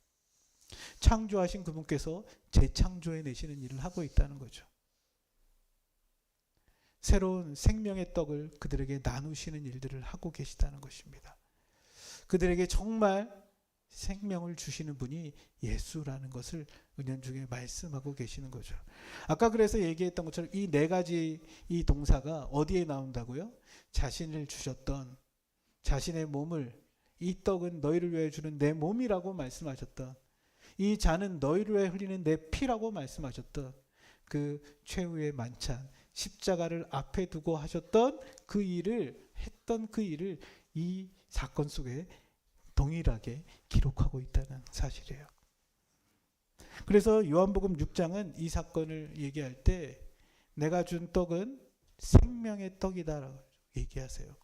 창조하신 그분께서 재창조해내시는 일을 하고 있다는 거죠. 새로운 생명의 떡을 그들에게 나누시는 일들을 하고 계시다는 것입니다. 그들에게 정말 생명을 주시는 분이 예수라는 것을 은연중에 말씀하고 계시는 거죠. 아까 그래서 얘기했던 것처럼 이 네 가지 이 동사가 어디에 나온다고요? 자신을 주셨던 자신의 몸을 이 떡은 너희를 위해 주는 내 몸이라고 말씀하셨던 이 잔은 너희를 위해 흘리는 내 피라고 말씀하셨던 그 최후의 만찬 십자가를 앞에 두고 하셨던 그 일을 했던 그 일을 이 사건 속에 동일하게 기록하고 있다는 사실이에요. 그래서 요한복음 6장은 이 사건을 얘기할 때 내가 준 떡은 생명의 떡이다라고 얘기하세요.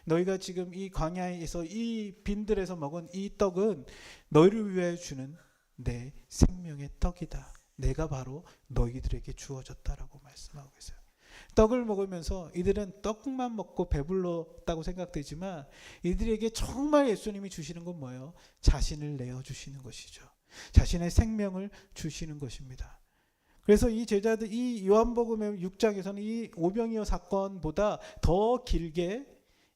너희가 지금 이 광야에서 이 빈들에서 먹은 이 떡은 너희를 위해 주는 내 생명의 떡이다. 내가 바로 너희들에게 주어졌다라고 말씀하고 있어요. 떡을 먹으면서 이들은 떡만 먹고 배불렀다고 생각되지만 이들에게 정말 예수님이 주시는 건 뭐예요? 자신을 내어주시는 것이죠. 자신의 생명을 주시는 것입니다. 그래서 이 제자들 이 요한복음의 6장에서는 이 오병이어 사건보다 더 길게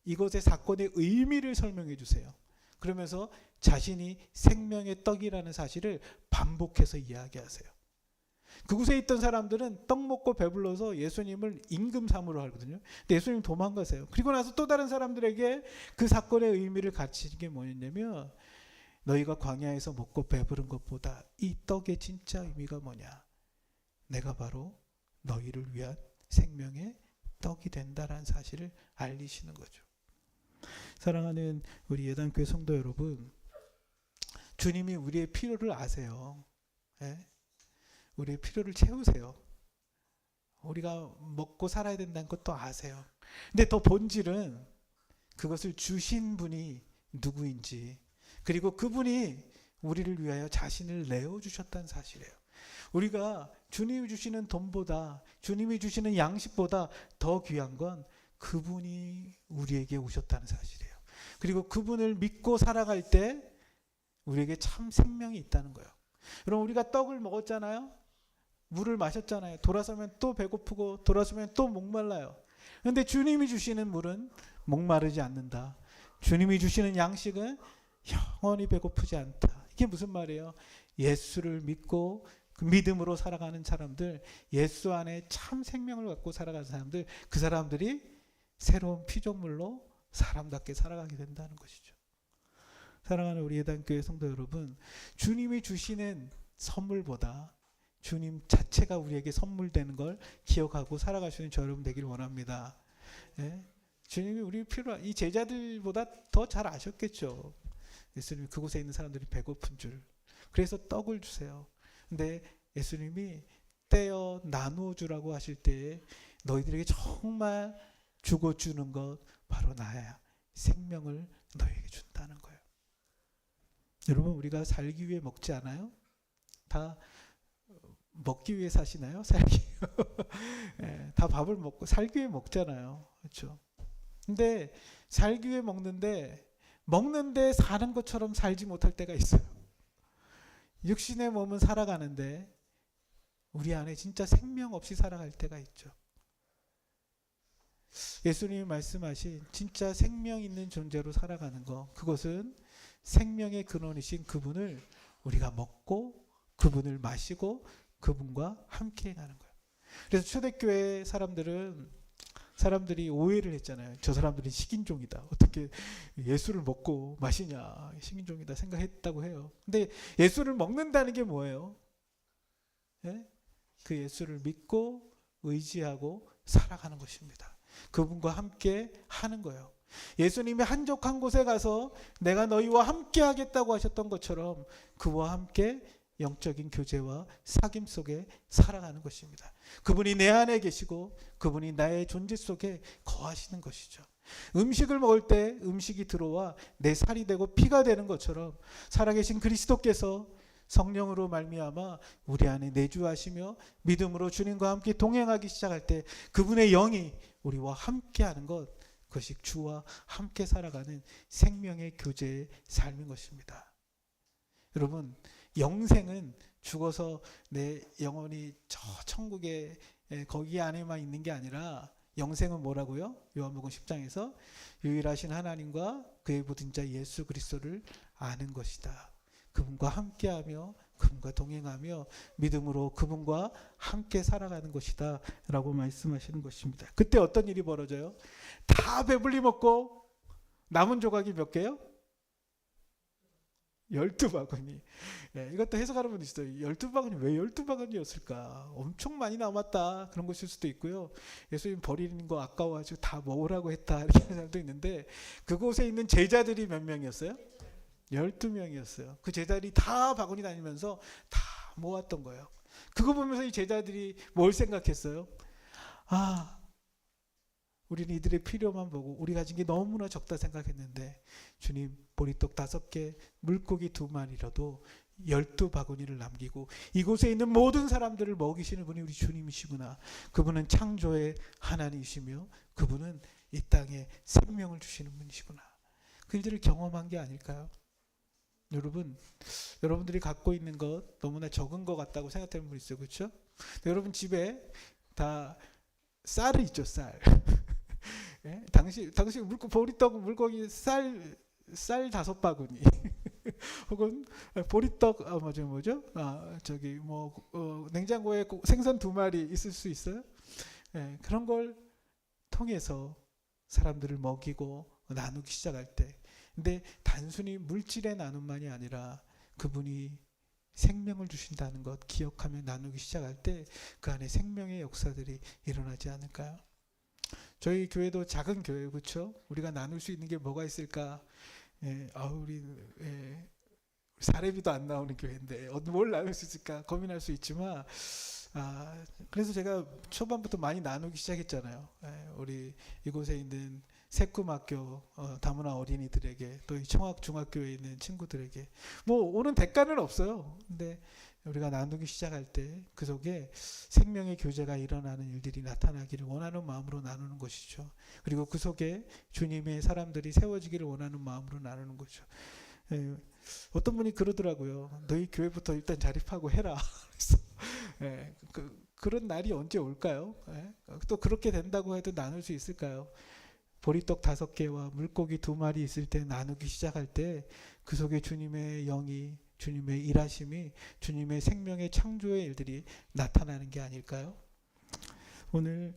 이것의 사건의 의미를 설명해 주세요. 그러면서 자신이 생명의 떡이라는 사실을 반복해서 이야기하세요. 그곳에 있던 사람들은 떡 먹고 배불러서 예수님을 임금 삼으로 하거든요. 근데 예수님 도망가세요. 그리고 나서 또 다른 사람들에게 그 사건의 의미를 가르치는 게 뭐였냐면 너희가 광야에서 먹고 배부른 것보다 이 떡의 진짜 의미가 뭐냐? 내가 바로 너희를 위한 생명의 떡이 된다라는 사실을 알리시는 거죠. 사랑하는 우리 예단교회 성도 여러분, 주님이 우리의 필요를 아세요. 예? 우리의 필요를 채우세요. 우리가 먹고 살아야 된다는 것도 아세요. 근데 더 본질은 그것을 주신 분이 누구인지 그리고 그분이 우리를 위하여 자신을 내어주셨다는 사실이에요. 우리가 주님이 주시는 돈보다 주님이 주시는 양식보다 더 귀한 건 그분이 우리에게 오셨다는 사실이에요. 그리고 그분을 믿고 살아갈 때 우리에게 참 생명이 있다는 거예요. 여러분 우리가 떡을 먹었잖아요. 물을 마셨잖아요. 돌아서면 또 배고프고 돌아서면 또 목말라요. 그런데 주님이 주시는 물은 목마르지 않는다. 주님이 주시는 양식은 영원히 배고프지 않다. 이게 무슨 말이에요? 예수를 믿고 그 믿음으로 살아가는 사람들, 예수 안에 참 생명을 갖고 살아가는 사람들, 그 사람들이 새로운 피조물로 사람답게 살아가게 된다는 것이죠. 사랑하는 우리 예단교회 성도 여러분, 주님이 주시는 선물보다 주님 자체가 우리에게 선물되는 걸 기억하고 살아가시는 저 여러분 되길 원합니다. 예? 주님이 우리 필요한 이 제자들보다 더 잘 아셨겠죠. 예수님이 그곳에 있는 사람들이 배고픈 줄. 그래서 떡을 주세요. 근데 예수님이 떼어 나누어 주라고 하실 때 너희들에게 정말 주고 주는 것 바로 나야. 생명을 너희에게 준다는 거예요. 여러분 우리가 살기 위해 먹지 않아요? 다 먹기 위해 사시나요? 살기 네, 다 밥을 먹고 살기 위해 먹잖아요. 그렇죠? 근데 살기 위해 먹는데 사는 것처럼 살지 못할 때가 있어요. 육신의 몸은 살아가는데 우리 안에 진짜 생명 없이 살아갈 때가 있죠. 예수님이 말씀하신 진짜 생명 있는 존재로 살아가는 것, 그것은 생명의 근원이신 그분을 우리가 먹고 그분을 마시고 그분과 함께 행하는 거예요. 그래서 초대교회 사람들이 오해를 했잖아요. 저 사람들이 식인종이다. 어떻게 예수를 먹고 마시냐. 식인종이다 생각했다고 해요. 근데 예수를 먹는다는 게 뭐예요? 예? 그 예수를 믿고 의지하고 살아가는 것입니다. 그분과 함께 하는 거예요. 예수님이 한적한 곳에 가서 내가 너희와 함께 하겠다고 하셨던 것처럼 그와 함께 영적인 교제와 사귐 속에 살아가는 것입니다. 그분이 내 안에 계시고 그분이 나의 존재 속에 거하시는 것이죠. 음식을 먹을 때 음식이 들어와 내 살이 되고 피가 되는 것처럼 살아계신 그리스도께서 성령으로 말미암아 우리 안에 내주하시며 믿음으로 주님과 함께 동행하기 시작할 때 그분의 영이 우리와 함께하는 것, 그것이 주와 함께 살아가는 생명의 교제의 삶인 것입니다. 여러분, 영생은 죽어서 내 영혼이 저 천국에 거기 안에만 있는 게 아니라 영생은 뭐라고요? 요한복음 10장에서 유일하신 하나님과 그의 보존자 예수 그리스도를 아는 것이다. 그분과 함께하며 그분과 동행하며 믿음으로 그분과 함께 살아가는 것이다 라고 말씀하시는 것입니다. 그때 어떤 일이 벌어져요? 다 배불리 먹고 남은 조각이 몇 개요? 12바구니. 네, 이것도 해석하는 분도 있어요. 12바구니, 왜 12바구니였을까? 엄청 많이 남았다. 그런 것일 수도 있고요. 예수님 버리는 거 아까워가지고 다 먹으라고 했다. 이렇게 하는 사람도 있는데, 그곳에 있는 제자들이 몇 명이었어요? 12명이었어요. 그 제자들이 다 바구니 다니면서 다 모았던 거예요. 그거 보면서 이 제자들이 뭘 생각했어요? 아, 우리는 이들의 필요만 보고 우리 가진 게 너무나 적다 생각했는데 주님 보리떡 5개, 물고기 2마리라도 12바구니를 남기고 이곳에 있는 모든 사람들을 먹이시는 분이 우리 주님이시구나. 그분은 창조의 하나님이시며 그분은 이 땅에 생명을 주시는 분이시구나. 그 일들을 경험한 게 아닐까요? 여러분, 여러분들이 갖고 있는 것 너무나 적은 것 같다고 생각되는 분 있어요. 그렇죠? 여러분 집에 다 쌀이 있죠. 쌀. 예? 당시 보리떡 물고기 쌀 5바구니 혹은 보리떡 냉장고에 생선 2마리 있을 수 있어요. 예, 그런 걸 통해서 사람들을 먹이고 나누기 시작할 때, 근데 단순히 물질의 나눔만이 아니라 그분이 생명을 주신다는 것 기억하며 나누기 시작할 때 그 안에 생명의 역사들이 일어나지 않을까요? 저희 교회도 작은 교회, 그렇죠? 우리가 나눌 수 있는 게 뭐가 있을까? 우리 사례비도 안 나오는 교회인데 뭘 나눌 수 있을까 고민할 수 있지만, 그래서 제가 초반부터 많이 나누기 시작했잖아요. 우리 이곳에 있는 새꿈학교 다문화 어린이들에게, 또 이 청학 중학교에 있는 친구들에게 뭐 오는 대가는 없어요. 근데 우리가 나누기 시작할 때 그 속에 생명의 교제가 일어나는 일들이 나타나기를 원하는 마음으로 나누는 것이죠. 그리고 그 속에 주님의 사람들이 세워지기를 원하는 마음으로 나누는 거죠. 어떤 분이 그러더라고요. 너희 교회부터 일단 자립하고 해라. 그래서 그런 날이 언제 올까요? 또 그렇게 된다고 해도 나눌 수 있을까요? 보리떡 5개와 물고기 2마리 있을 때 나누기 시작할 때 그 속에 주님의 영이, 주님의 일하심이, 주님의 생명의 창조의 일들이 나타나는 게 아닐까요? 오늘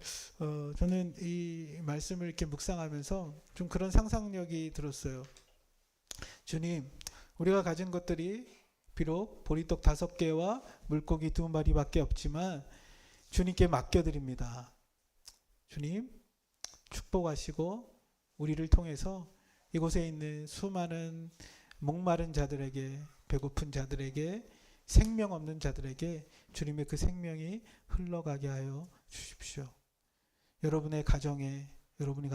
저는 이 말씀을 이렇게 묵상하면서 좀 그런 상상력이 들었어요. 주님, 우리가 가진 것들이 비록 보리떡 5개와 물고기 2마리밖에 없지만 주님께 맡겨드립니다. 주님, 축복하시고 우리를 통해서 이곳에 있는 수많은 목마른 자들에게, 배고픈 자들에게, 생명 없는 자들에게 주님의 그 생명이 흘러가게 하여 주십시오. 여러분의 가정에, 여러분이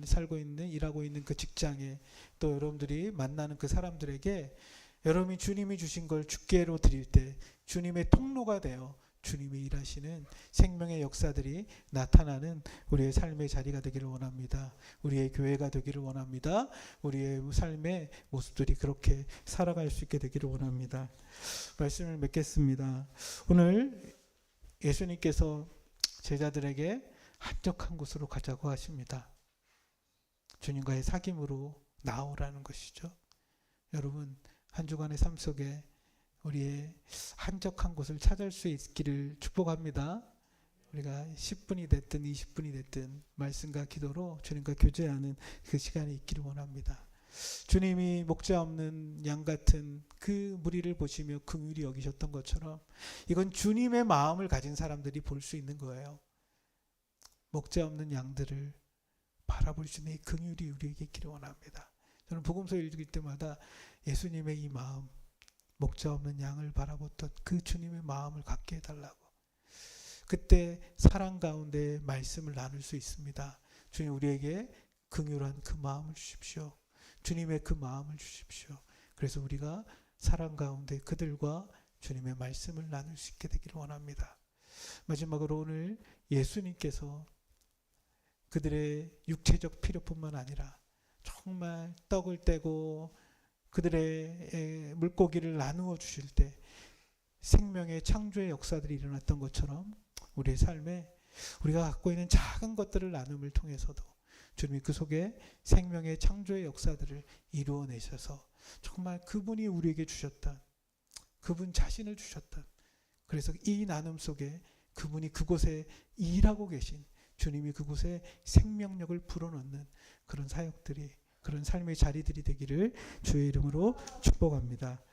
살고 있는, 일하고 있는 그 직장에, 또 여러분들이 만나는 그 사람들에게 여러분이 주님이 주신 걸 주께로 드릴 때 주님의 통로가 되어 주님이 일하시는 생명의 역사들이 나타나는 우리의 삶의 자리가 되기를 원합니다. 우리의 교회가 되기를 원합니다. 우리의 삶의 모습들이 그렇게 살아갈 수 있게 되기를 원합니다. 말씀을 맺겠습니다. 오늘 예수님께서 제자들에게 한적한 곳으로 가자고 하십니다. 주님과의 사귐으로 나오라는 것이죠. 여러분, 한 주간의 삶 속에 우리의 한적한 곳을 찾을 수 있기를 축복합니다. 우리가 10분이 됐든 20분이 됐든 말씀과 기도로 주님과 교제하는 그 시간이 있기를 원합니다. 주님이 목자 없는 양 같은 그 무리를 보시며 긍휼히 여기셨던 것처럼 이건 주님의 마음을 가진 사람들이 볼 수 있는 거예요. 목자 없는 양들을 바라볼 수 있는 이 긍휼이 우리에게 있기를 원합니다. 저는 복음서 읽을 때마다 예수님의 이 마음, 목자 없는 양을 바라봤던 그 주님의 마음을 갖게 해달라고. 그때 사랑 가운데 말씀을 나눌 수 있습니다. 주님, 우리에게 긍휼한 그 마음을 주십시오. 주님의 그 마음을 주십시오. 그래서 우리가 사랑 가운데 그들과 주님의 말씀을 나눌 수 있게 되기를 원합니다. 마지막으로 오늘 예수님께서 그들의 육체적 필요뿐만 아니라 정말 떡을 떼고 그들의 물고기를 나누어 주실 때 생명의 창조의 역사들이 일어났던 것처럼 우리의 삶에 우리가 갖고 있는 작은 것들을 나눔을 통해서도 주님이 그 속에 생명의 창조의 역사들을 이루어내셔서 정말 그분이 우리에게 주셨던 그분 자신을 주셨던, 그래서 이 나눔 속에 그분이 그곳에 일하고 계신 주님이 그곳에 생명력을 불어넣는 그런 사역들이, 그런 삶의 자리들이 되기를 주의 이름으로 축복합니다.